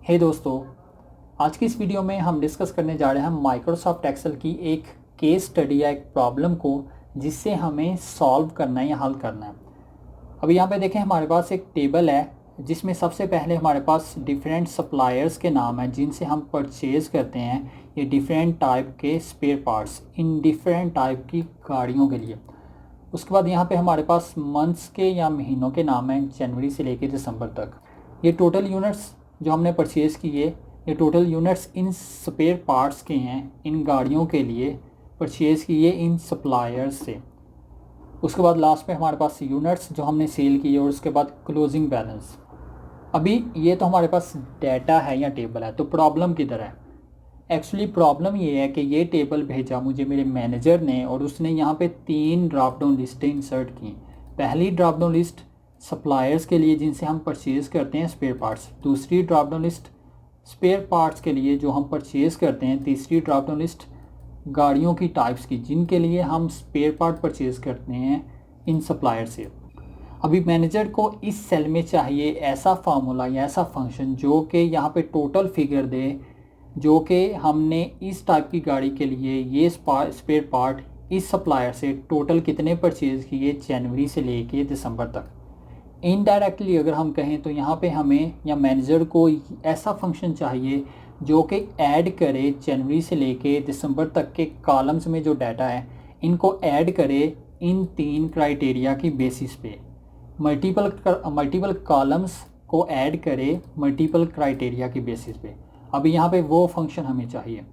हे दोस्तों, आज की इस वीडियो में हम डिस्कस करने जा रहे हैं माइक्रोसॉफ्ट एक्सेल की एक केस स्टडी या एक प्रॉब्लम को जिससे हमें सॉल्व करना है या हल करना है। अभी यहाँ पे देखें, हमारे पास एक टेबल है जिसमें सबसे पहले हमारे पास डिफरेंट सप्लायर्स के नाम हैं जिनसे हम परचेज़ करते हैं ये डिफरेंट टाइप के स्पेयर पार्ट्स इन डिफरेंट टाइप की गाड़ियों के लिए। उसके बाद यहाँ पे हमारे पास मंथ्स के या महीनों के नाम हैं जनवरी से लेकर दिसंबर तक। ये टोटल यूनिट्स जो हमने परचेज़ किए, ये टोटल यूनिट्स इन स्पेयर पार्ट्स के हैं, इन गाड़ियों के लिए परचेज़ किए इन सप्लायर्स से। उसके बाद लास्ट में हमारे पास यूनिट्स जो हमने सेल किए और उसके बाद क्लोजिंग बैलेंस। अभी ये तो हमारे पास डाटा है या टेबल है, तो प्रॉब्लम किधर है? एक्चुअली प्रॉब्लम ये है कि ये टेबल भेजा मुझे मेरे मैनेजर ने और उसने यहाँ पे 3 ड्रॉप डाउन लिस्टें इंसर्ट की। पहली ड्रॉप डाउन लिस्ट सप्लायर्स के लिए जिनसे हम परचेज़ करते हैं स्पेयर पार्ट्स, दूसरी drop down list spare parts के लिए जो हम परचेज़ करते हैं, तीसरी ड्रॉप डाउन लिस्ट गाड़ियों की टाइप्स की जिनके लिए हम स्पेयर पार्ट परचेज़ करते हैं इन सप्लायर से। अभी मैनेजर को इस सेल में चाहिए ऐसा फार्मूला या ऐसा फंक्शन जो कि यहाँ पे टोटल फिगर दे, जो कि हमने इस टाइप की गाड़ी के लिए ये स्पेयर पार्ट इस सप्लायर से टोटल कितने परचेज़ किए जनवरी से लेके दिसंबर तक। इनडायरेक्टली अगर हम कहें तो यहाँ पे हमें या मैनेजर को ऐसा फंक्शन चाहिए जो कि ऐड करे जनवरी से लेके दिसंबर तक के कॉलम्स में जो डाटा है इनको ऐड करे इन 3 क्राइटेरिया की बेसिस पे। मल्टीपल कॉलम्स को ऐड करे मल्टीपल क्राइटेरिया की बेसिस पे। अभी यहाँ पे वो फंक्शन हमें चाहिए।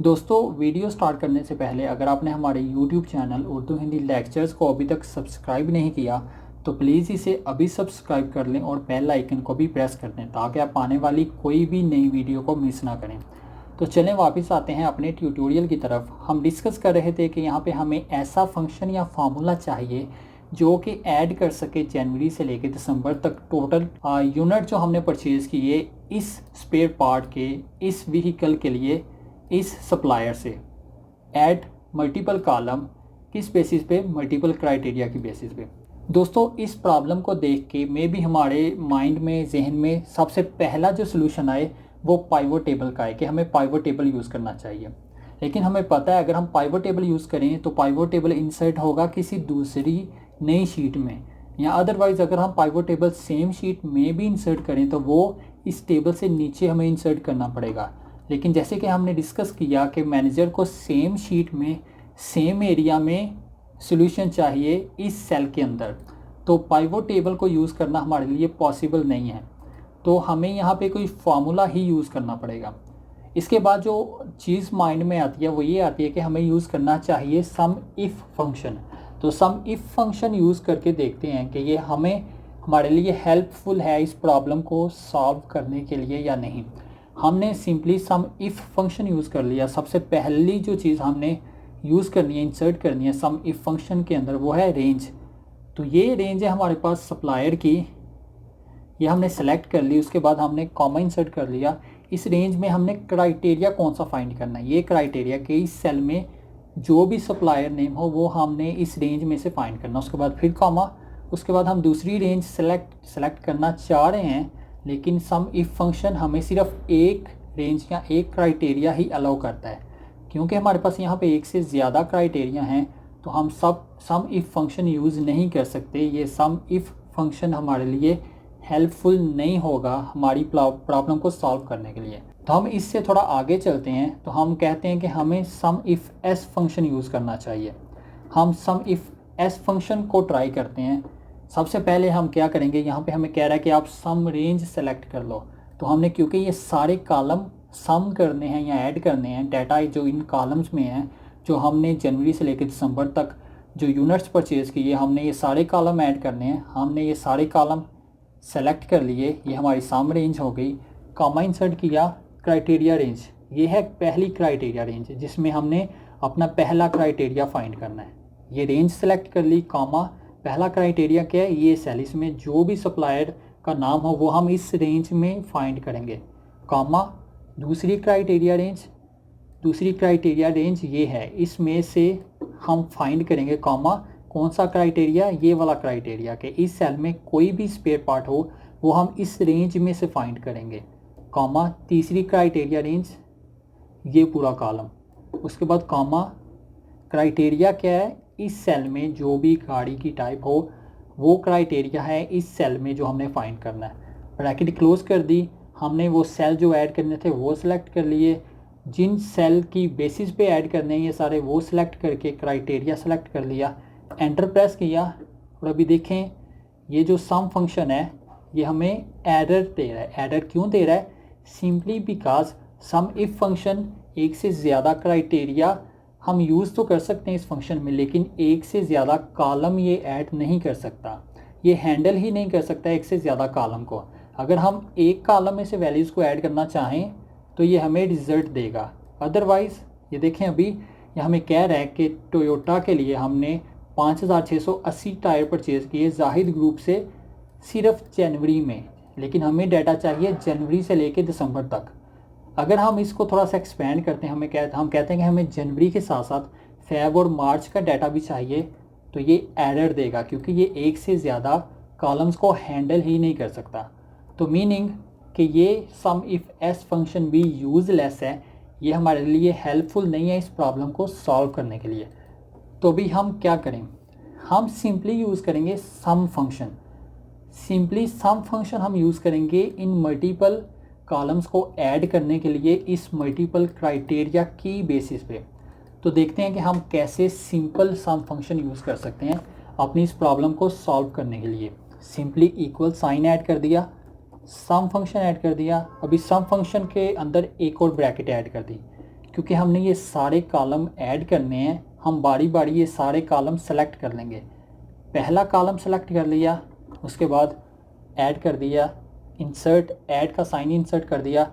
दोस्तों, वीडियो स्टार्ट करने से पहले अगर आपने हमारे YouTube channel Urdu Hindi lectures को अभी तक सब्सक्राइब नहीं किया तो प्लीज़ इसे अभी सब्सक्राइब कर लें और बेल आइकन को भी प्रेस कर दें ताकि आप आने वाली कोई भी नई वीडियो को मिस ना करें। तो चलें वापस आते हैं अपने ट्यूटोरियल की तरफ। हम डिस्कस कर रहे थे कि यहाँ पे हमें ऐसा फंक्शन या फार्मूला चाहिए जो कि ऐड कर सके जनवरी से लेकर दिसंबर तक टोटल यूनिट जो हमने परचेज़ किए इस स्पेयर पार्ट के इस व्हीकल के लिए इस सप्लायर से। ऐड मल्टीपल कॉलम किस बेसिस पे? मल्टीपल क्राइटेरिया की बेसिस पे। दोस्तों, इस प्रॉब्लम को देख के मे भी हमारे माइंड में, जहन में सबसे पहला जो सलूशन आए वो पाइवट टेबल का है कि हमें पाइवट टेबल यूज़ करना चाहिए। लेकिन हमें पता है अगर हम पाइवट टेबल यूज़ करें तो पाइवट टेबल इंसर्ट होगा किसी दूसरी नई शीट में, या अदरवाइज़ अगर हम पाइवट टेबल सेम शीट में भी इंसर्ट करें तो वो इस टेबल से नीचे हमें इंसर्ट करना पड़ेगा। लेकिन जैसे कि हमने डिस्कस किया कि मैनेजर को सेम शीट में सेम एरिया में सॉल्यूशन चाहिए इस सेल के अंदर, तो पाइवट टेबल को यूज़ करना हमारे लिए पॉसिबल नहीं है। तो हमें यहाँ पे कोई फार्मूला ही यूज़ करना पड़ेगा। इसके बाद जो चीज़ माइंड में आती है वो ये आती है कि हमें यूज़ करना चाहिए सम इफ़ फंक्शन। तो सम इफ़ फंक्शन यूज़ करके देखते हैं कि ये हमारे लिए हेल्पफुल है इस प्रॉब्लम को सॉल्व करने के लिए या नहीं। हमने simply some if function use कर लिया। सबसे पहली जो चीज़ हमने यूज़ करनी है, इंसर्ट करनी है सम इफ़ फंक्शन के अंदर, वो है रेंज। तो ये रेंज है हमारे पास सप्लायर की, ये हमने सेलेक्ट कर ली। उसके बाद हमने कॉमा इंसर्ट कर लिया। इस रेंज में हमने क्राइटेरिया कौन सा फाइंड करना है, ये क्राइटेरिया कि इस सेल में जो भी सप्लायर नेम हो वो हमने इस रेंज में से फाइंड करना। उसके बाद फिर कॉमा, उसके बाद हम दूसरी रेंज सेलेक्ट करना चाह रहे हैं, लेकिन सम इफ़ फंक्शन हमें सिर्फ एक रेंज या एक क्राइटेरिया ही अलाउ करता है। क्योंकि हमारे पास यहाँ पे एक से ज़्यादा क्राइटेरिया हैं तो हम सम इफ़ फंक्शन यूज़ नहीं कर सकते। ये सम इफ़ फंक्शन हमारे लिए हेल्पफुल नहीं होगा हमारी प्रॉब्लम को सॉल्व करने के लिए। तो हम इससे थोड़ा आगे चलते हैं, तो हम कहते हैं कि हमें सम इफ़ एस फंक्शन यूज़ करना चाहिए। हम सम इफ़ एस फंक्शन को ट्राई करते हैं। सबसे पहले हम क्या करेंगे, यहाँ पे हमें कह रहा है कि आप सम रेंज सेलेक्ट कर लो। तो हमने, क्योंकि ये सारे कॉलम सम करने हैं या ऐड करने हैं, डाटा जो इन कॉलम्स में हैं जो हमने जनवरी से लेकर दिसंबर तक जो यूनिट्स परचेज़ किए, हमने ये सारे कॉलम ऐड करने हैं। हमने ये सारे कॉलम सेलेक्ट कर लिए, ये हमारी सम रेंज हो गई। कॉमा इंसर्ट किया, क्राइटेरिया रेंज, ये है पहली क्राइटेरिया रेंज जिसमें हमने अपना पहला क्राइटेरिया फाइंड करना है। ये रेंज सेलेक्ट कर ली, कॉमा, पहला क्राइटेरिया क्या है, ये सेल, इसमें जो भी सप्लायर का नाम हो वो हम इस रेंज में फाइंड करेंगे, कॉमा, दूसरी क्राइटेरिया रेंज ये है, इसमें से हम फाइंड करेंगे, कॉमा, कौन सा क्राइटेरिया, ये वाला क्राइटेरिया कि इस सेल में कोई भी स्पेयर पार्ट हो वो हम इस रेंज में से फाइंड करेंगे, कॉमा तीसरी क्राइटेरिया रेंज ये पूरा कॉलम, उसके बाद कॉमा क्राइटेरिया क्या है, इस सेल में जो भी गाड़ी की टाइप हो वो क्राइटेरिया है इस सेल में जो हमने फाइंड करना है। ब्रैकेट क्लोज कर दी, हमने वो सेल जो ऐड करने थे वो सिलेक्ट कर लिए, जिन सेल की बेसिस पे ऐड करने हैं ये सारे वो सिलेक्ट करके क्राइटेरिया सेलेक्ट कर लिया, एंटर प्रेस किया। और अभी देखें ये जो सम फंक्शन है ये हमें एरर दे रहा है। एरर क्यों दे रहा है? Simply because SUMIF function एक से ज़्यादा क्राइटेरिया हम यूज़ तो कर सकते हैं इस फंक्शन में, लेकिन एक से ज़्यादा कॉलम ये ऐड नहीं कर सकता, ये हैंडल ही नहीं कर सकता एक से ज़्यादा कॉलम को। अगर हम एक कॉलम में से वैल्यूज़ को ऐड करना चाहें तो ये हमें रिज़ल्ट देगा, अदरवाइज़ ये देखें अभी ये हमें कह रहा है कि टोयोटा के लिए हमने 5680 टायर परचेज़ किए जाहिद ग्रुप से सिर्फ जनवरी में, लेकिन हमें डाटा चाहिए जनवरी से लेकर दिसंबर तक। अगर हम इसको थोड़ा सा एक्सपेंड करते हैं, हम कहते हैं कि हमें जनवरी के साथ साथ फेब और मार्च का डाटा भी चाहिए, तो ये एरर देगा क्योंकि ये एक से ज़्यादा कॉलम्स को हैंडल ही नहीं कर सकता। तो मीनिंग कि ये सम इफ़ एस फंक्शन भी यूज़लेस है, ये हमारे लिए हेल्पफुल नहीं है इस प्रॉब्लम को सॉल्व करने के लिए। तो अभी हम क्या करें, हम सिंपली यूज़ करेंगे सम फंक्शन। सिंपली सम फंक्शन हम यूज़ करेंगे इन मल्टीपल कॉलम्स को ऐड करने के लिए इस मल्टीपल क्राइटेरिया की बेसिस पे। तो देखते हैं कि हम कैसे सिंपल सम फंक्शन यूज़ कर सकते हैं अपनी इस प्रॉब्लम को सॉल्व करने के लिए। सिंपली इक्वल साइन ऐड कर दिया, सम फंक्शन ऐड कर दिया। अभी सम फंक्शन के अंदर एक और ब्रैकेट ऐड कर दी, क्योंकि हमने ये सारे कॉलम ऐड करने हैं, हम बारी बारी ये सारे कॉलम सेलेक्ट कर लेंगे। पहला कॉलम सेलेक्ट कर लिया, उसके बाद ऐड कर दिया, इंसर्ट ऐड का साइन इंसर्ट कर दिया,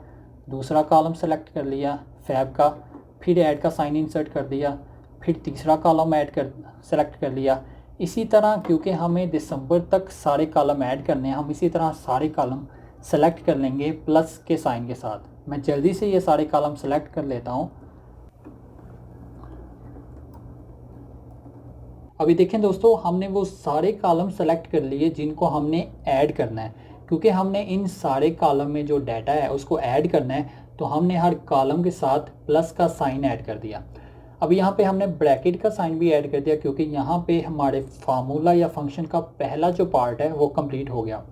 दूसरा कॉलम सेलेक्ट कर लिया फैब का, फिर ऐड का साइन इंसर्ट कर दिया, फिर तीसरा कॉलम सेलेक्ट कर लिया। इसी तरह क्योंकि हमें दिसंबर तक सारे कॉलम ऐड करने हैं, हम इसी तरह सारे कॉलम सेलेक्ट कर लेंगे प्लस के साइन के साथ। मैं जल्दी से ये सारे कॉलम सेलेक्ट कर लेता हूँ। अभी देखें दोस्तों, हमने वो सारे कॉलम सेलेक्ट कर लिए जिनको हमने ऐड करना है। क्योंकि हमने इन सारे कॉलम में जो डाटा है उसको ऐड करना है, तो हमने हर कॉलम के साथ प्लस का साइन ऐड कर दिया। अब यहाँ पे हमने ब्रैकेट का साइन भी ऐड कर दिया, क्योंकि यहाँ पे हमारे फार्मूला या फंक्शन का पहला जो पार्ट है वो कंप्लीट हो गया।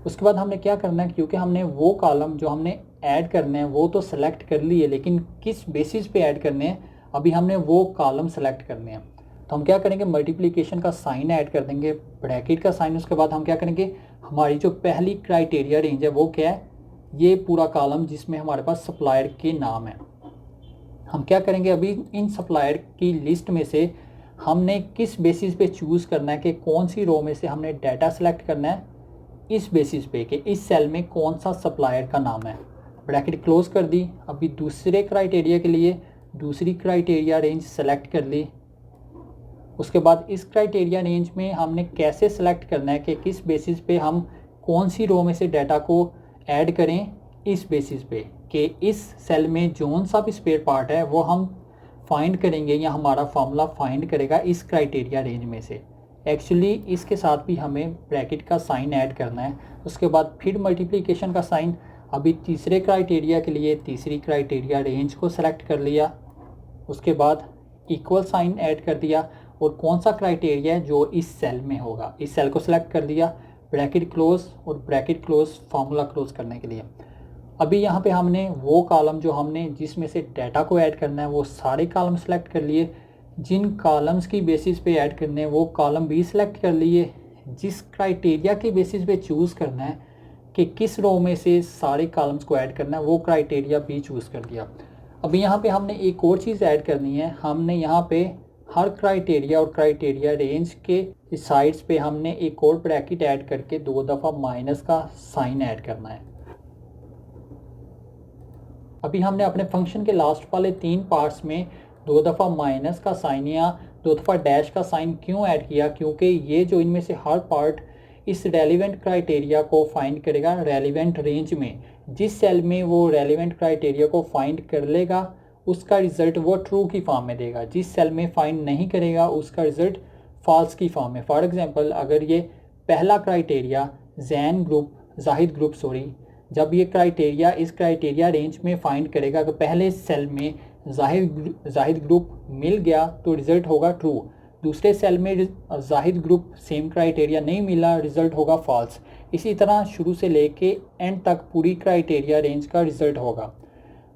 उसके बाद हमने क्या करना है, क्योंकि हमने वो कॉलम जो हमने ऐड करने हैं वो तो सेलेक्ट कर लिए, लेकिन किस बेसिस पे ऐड करने हैं अभी हमने वो कॉलम सेलेक्ट करने हैं। तो हम क्या करेंगे, मल्टीप्लिकेशन का साइन ऐड कर देंगे, ब्रैकेट का साइन। उसके बाद हम क्या करेंगे, हमारी जो पहली क्राइटेरिया रेंज है वो क्या है, ये पूरा कॉलम जिसमें हमारे पास सप्लायर के नाम है। हम क्या करेंगे, अभी इन सप्लायर की लिस्ट में से हमने किस बेसिस पे चूज़ करना है कि कौन सी रो में से हमने डाटा सेलेक्ट करना है, इस बेसिस पे कि इस सेल में कौन सा सप्लायर का नाम है। ब्रैकेट क्लोज कर दी। अभी दूसरे क्राइटेरिया के लिए दूसरी क्राइटेरिया रेंज सेलेक्ट कर ली। उसके बाद इस क्राइटेरिया रेंज में हमने कैसे सेलेक्ट करना है कि किस बेसिस पे हम कौन सी रो में से डाटा को ऐड करें, इस बेसिस पे कि इस सेल में जोन सा भी स्पेयर पार्ट है वो हम फाइंड करेंगे या हमारा फार्मूला फाइंड करेगा इस क्राइटेरिया रेंज में से। एक्चुअली इसके साथ भी हमें ब्रैकेट का साइन ऐड करना है। उसके बाद फिर मल्टीप्लिकेशन का साइन। अभी तीसरे क्राइटेरिया के लिए तीसरी क्राइटेरिया रेंज को सेलेक्ट कर लिया, उसके बाद इक्वल साइन ऐड कर दिया और कौन सा क्राइटेरिया है जो इस सेल में होगा, इस सेल को सिलेक्ट कर दिया, ब्रैकेट क्लोज और ब्रैकेट क्लोज फार्मूला क्लोज करने के लिए। अभी यहाँ पे हमने वो कॉलम जो हमने जिसमें से डाटा को ऐड करना है वो सारे कॉलम सेलेक्ट कर लिए, जिन कॉलम्स की बेसिस पे ऐड करने हैं वो कॉलम भी सिलेक्ट कर लिए, जिस क्राइटेरिया के बेसिस पे चूज़ करना है कि किस रो में से सारे कॉलम्स को ऐड करना है वो क्राइटेरिया भी चूज़ कर दिया। अभी यहाँ पे हमने एक और चीज़ ऐड करनी है, हमने यहाँ पे हर क्राइटेरिया और क्राइटेरिया रेंज के साइड्स पे हमने एक और ब्रैकेट ऐड करके 2 दफ़ा माइनस का साइन ऐड करना है। अभी हमने अपने फंक्शन के लास्ट वाले 3 पार्ट्स में 2 दफ़ा माइनस का साइन या 2 दफ़ा डैश का साइन क्यों ऐड किया, क्योंकि ये जो इनमें से हर पार्ट इस रेलिवेंट क्राइटेरिया को फाइंड करेगा रेलिवेंट रेंज में। जिस सेल में वो रेलिवेंट क्राइटेरिया को फाइंड कर लेगा उसका रिज़ल्ट वो ट्रू की फॉर्म में देगा, जिस सेल में फाइंड नहीं करेगा उसका रिज़ल्ट फॉल्स की फॉर्म में। फॉर एग्जांपल, अगर ये पहला क्राइटेरिया जाहिद ग्रुप जब ये क्राइटेरिया इस क्राइटेरिया रेंज में फाइंड करेगा कि पहले सेल में जाहिद ग्रुप मिल गया तो रिज़ल्ट होगा ट्रू, दूसरे सेल में जाहिद ग्रुप सेम क्राइटेरिया नहीं मिला, रिज़ल्ट होगा फॉल्स। इसी तरह शुरू से लेके एंड तक पूरी क्राइटेरिया रेंज का रिज़ल्ट होगा।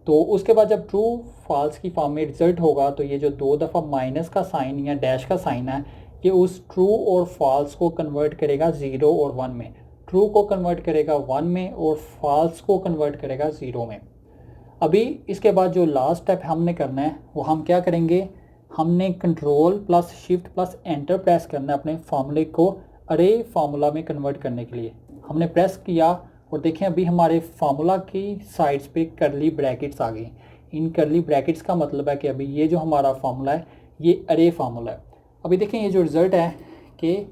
तो उसके बाद जब ट्रू फॉल्स की फॉर्म में रिज़ल्ट होगा तो ये जो 2 दफ़ा माइनस का साइन या डैश का साइन है ये उस ट्रू और फॉल्स को कन्वर्ट करेगा 0 और 1 में, ट्रू को कन्वर्ट करेगा 1 में और फॉल्स को कन्वर्ट करेगा 0 में। अभी इसके बाद जो लास्ट स्टेप हमने करना है वो हम क्या करेंगे, हमने control plus shift plus enter press करना है अपने फार्मूले को अरे फार्मूला में कन्वर्ट करने के लिए। हमने प्रेस किया और देखें अभी हमारे फार्मूला की साइड्स पे करली ब्रैकेट्स आ गई। इन करली ब्रैकेट्स का मतलब है कि अभी ये जो हमारा फार्मूला है ये अरे फार्मूला है। अभी देखें ये जो रिज़ल्ट है कि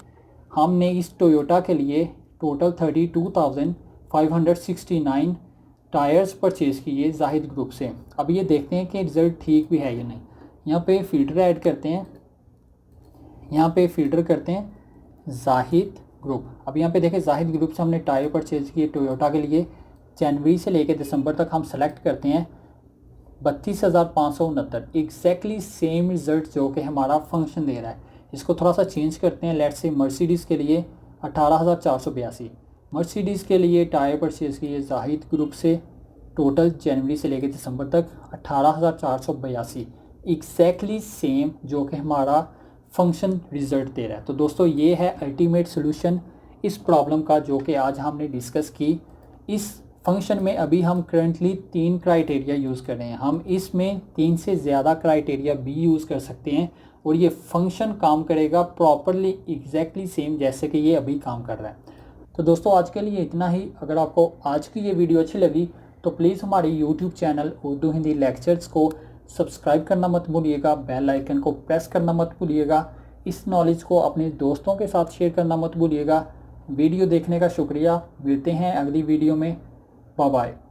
हमने इस टोयोटा के लिए टोटल 32,569 टायर्स परचेज़ किए जाहिद ग्रुप से। अब ये देखते हैं कि रिज़ल्ट ठीक भी है या नहीं। यहाँ पे फ़िल्टर ऐड करते हैं, यहाँ पे फ़िल्टर करते हैं जाहिद ग्रुप। अब यहाँ पे देखें जाहिद ग्रुप से हमने टायर परचेज़ किए टोयोटा के लिए, जनवरी से लेकर दिसंबर तक हम सेलेक्ट करते हैं 32,569, एग्जैक्टली सेम रिज़ल्ट जो कि हमारा फंक्शन दे रहा है। इसको थोड़ा सा चेंज करते हैं, लेट्स से मर्सिडीज़ के लिए 18,482, मर्सिडीज़ के लिए टायर परचेज़ किए जाहिद ग्रुप से टोटल जनवरी से लेकर दिसंबर तक 18,482, एग्जैक्टली सेम जो कि हमारा फंक्शन रिज़ल्ट दे रहा है। तो दोस्तों ये है अल्टीमेट सोल्यूशन इस प्रॉब्लम का जो कि आज हमने डिस्कस की। इस फंक्शन में अभी हम करंटली 3 क्राइटेरिया यूज़ कर रहे हैं, हम इसमें 3 से ज़्यादा क्राइटेरिया भी यूज़ कर सकते हैं और ये फंक्शन काम करेगा प्रॉपरली एग्जैक्टली सेम जैसे कि ये अभी काम कर रहा है। तो दोस्तों आज के लिए इतना ही। अगर आपको आज की ये वीडियो अच्छी लगी तो प्लीज़ हमारे YouTube channel Urdu Hindi lectures को सब्सक्राइब करना मत भूलिएगा, बेल आइकन को प्रेस करना मत भूलिएगा, इस नॉलेज को अपने दोस्तों के साथ शेयर करना मत भूलिएगा। वीडियो देखने का शुक्रिया, मिलते हैं अगली वीडियो में, बाय बाय।